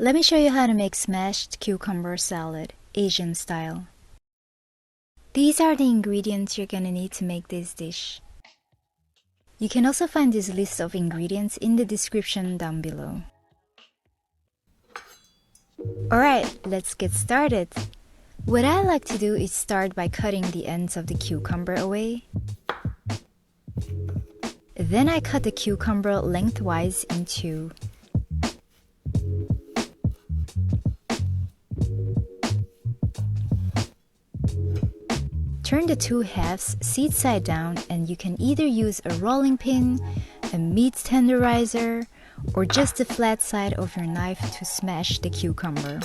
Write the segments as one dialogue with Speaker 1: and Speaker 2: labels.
Speaker 1: Let me show you how to make smashed cucumber salad, Asian style. These are the ingredients you're gonna need to make this dish. You can also find this list of ingredients in the description down below. Alright, let's get started. What I like to do is start by cutting the ends of the cucumber away. Then I cut the cucumber lengthwise in two. Turn the two halves seed side down, and you can either use a rolling pin, a meat tenderizer, or just the flat side of your knife to smash the cucumber.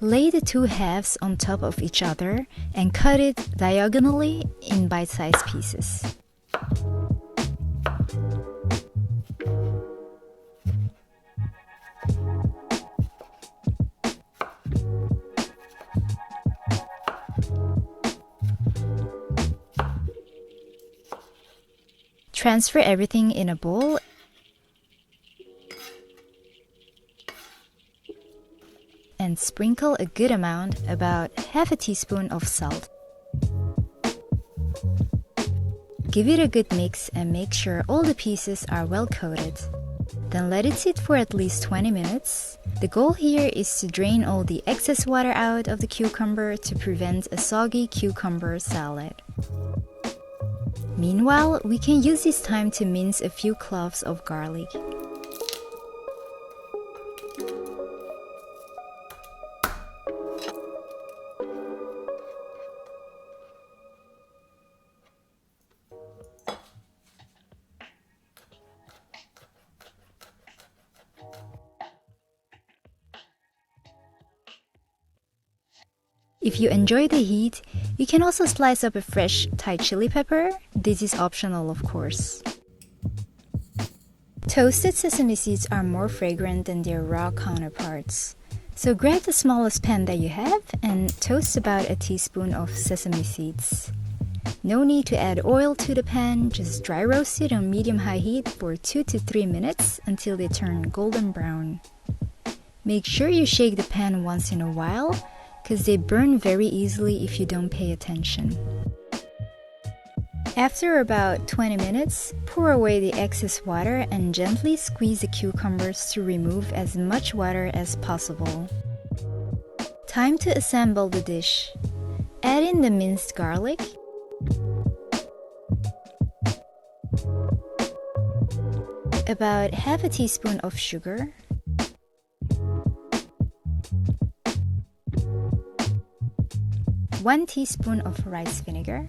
Speaker 1: Lay the two halves on top of each other and cut it diagonally in bite-sized pieces. Transfer everything in a bowl and sprinkle a good amount, about half a teaspoon of salt. Give it a good mix and make sure all the pieces are well coated. Then let it sit for at least 20 minutes. The goal here is to drain all the excess water out of the cucumber to prevent a soggy cucumber salad. Meanwhile, we can use this time to mince a few cloves of garlic. If you enjoy the heat, you can also slice up a fresh Thai chili pepper. This is optional, of course. Toasted sesame seeds are more fragrant than their raw counterparts. So grab the smallest pan that you have and toast about a teaspoon of sesame seeds. No need to add oil to the pan, just dry roast it on medium-high heat for 2 to 3 minutes until they turn golden brown. Make sure you shake the pan once in a while, because they burn very easily if you don't pay attention. After about 20 minutes, pour away the excess water and gently squeeze the cucumbers to remove as much water as possible. Time to assemble the dish. Add in the minced garlic, about half a teaspoon of sugar, 1 teaspoon of rice vinegar,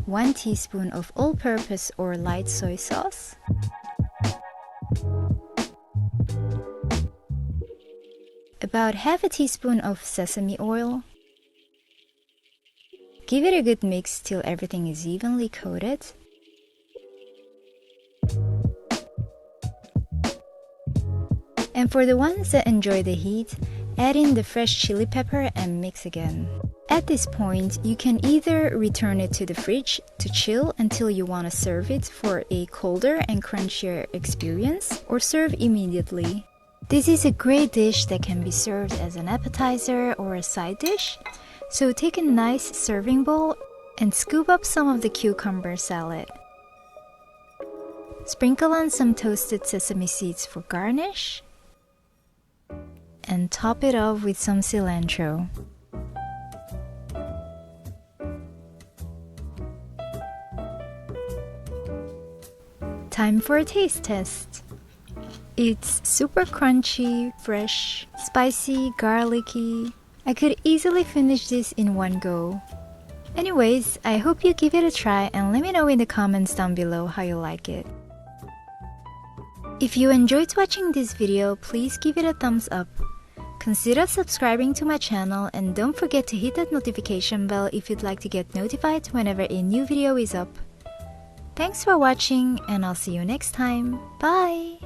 Speaker 1: 1 teaspoon of all-purpose or light soy sauce, about half a teaspoon of sesame oil. Give it a good mix till everything is evenly coated. And for the ones that enjoy the heat, add in the fresh chili pepper and mix again. At this point, you can either return it to the fridge to chill until you want to serve it for a colder and crunchier experience, or serve immediately. This is a great dish that can be served as an appetizer or a side dish, so take a nice serving bowl and scoop up some of the cucumber salad. Sprinkle on some toasted sesame seeds for garnish, and top it off with some cilantro. Time for a taste test. It's super crunchy, fresh, spicy, garlicky. I could easily finish this in one go. Anyways, I hope you give it a try and let me know in the comments down below how you like it. If you enjoyed watching this video, please give it a thumbs up. Consider subscribing to my channel and don't forget to hit that notification bell if you'd like to get notified whenever a new video is up. Thanks for watching and I'll see you next time. Bye!